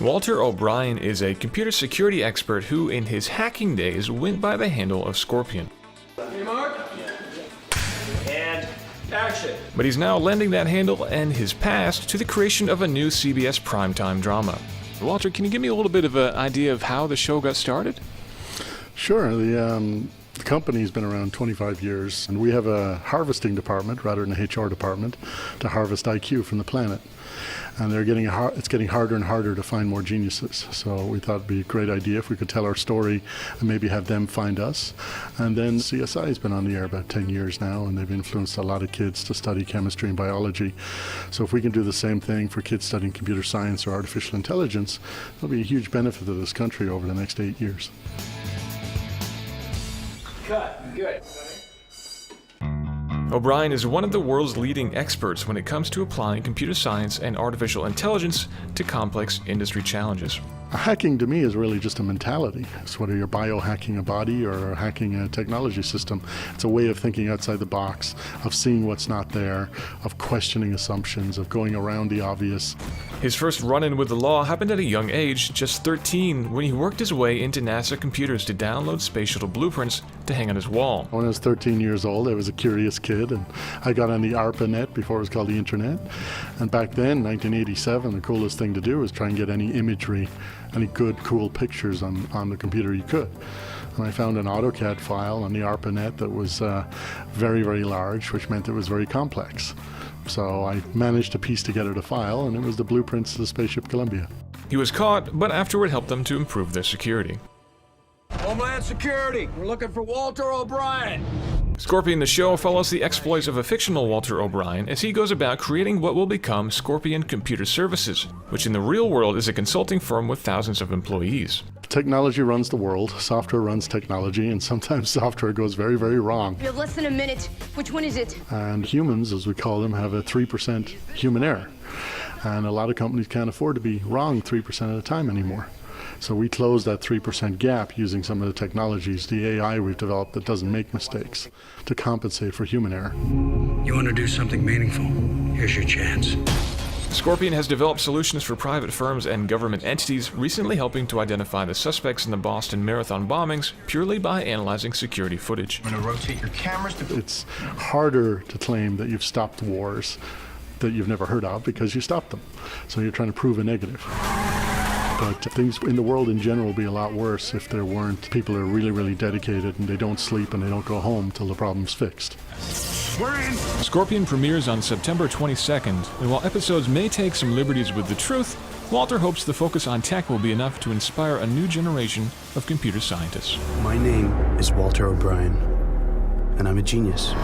Walter O'Brien is a computer security expert who, in his hacking days, went by the handle of Scorpion. Hey, Mark. And action. But he's now lending that handle and his past to the creation of a new CBS primetime drama. Walter, can you give me a little bit of an idea of how the show got started? Sure. The company's been around 25 years, and we have a harvesting department rather than a HR department to harvest IQ from the planet. And it's getting harder and harder to find more geniuses. So we thought it'd be a great idea if we could tell our story and maybe have them find us. And then CSI has been on the air about 10 years now, and they've influenced a lot of kids to study chemistry and biology. So if we can do the same thing for kids studying computer science or artificial intelligence, it'll be a huge benefit to this country over the next 8 years. Cut. Good. O'Brien is one of the world's leading experts when it comes to applying computer science and artificial intelligence to complex industry challenges. Hacking to me is really just a mentality. It's whether you're biohacking a body or hacking a technology system. It's a way of thinking outside the box, of seeing what's not there, of questioning assumptions, of going around the obvious. His first run-in with the law happened at a young age, just 13, when he worked his way into NASA computers to download space shuttle blueprints to hang on his wall. When I was 13 years old, I was a curious kid, and I got on the ARPANET before it was called the Internet. And back then, 1987, the coolest thing to do was try and get any imagery, any good, cool pictures on the computer you could. And I found an AutoCAD file on the ARPANET that was very, very large, which meant it was very complex. So I managed to piece together the file, and it was the blueprints of the spaceship Columbia. He was caught, but afterward helped them to improve their security. Homeland Security. We're looking for Walter O'Brien. Scorpion the show follows the exploits of a fictional Walter O'Brien as he goes about creating what will become Scorpion Computer Services, which in the real world is a consulting firm with thousands of employees. Technology runs the world, software runs technology, and sometimes software goes very, very wrong. We have less than a minute. Which one is it? And humans, as we call them, have a 3% human error. And a lot of companies can't afford to be wrong 3% of the time anymore. So we close that 3% gap using some of the technologies, the AI we've developed that doesn't make mistakes, to compensate for human error. You want to do something meaningful? Here's your chance. Scorpion has developed solutions for private firms and government entities, recently helping to identify the suspects in the Boston Marathon bombings purely by analyzing security footage. I'm going to rotate your cameras to... It's harder to claim that you've stopped wars that you've never heard of because you stopped them. So you're trying to prove a negative. But things in the world in general would be a lot worse if there weren't people who are really, really dedicated and they don't sleep and they don't go home till the problem's fixed. We're in! Scorpion premieres on September 22nd, and while episodes may take some liberties with the truth, Walter hopes the focus on tech will be enough to inspire a new generation of computer scientists. My name is Walter O'Brien, and I'm a genius.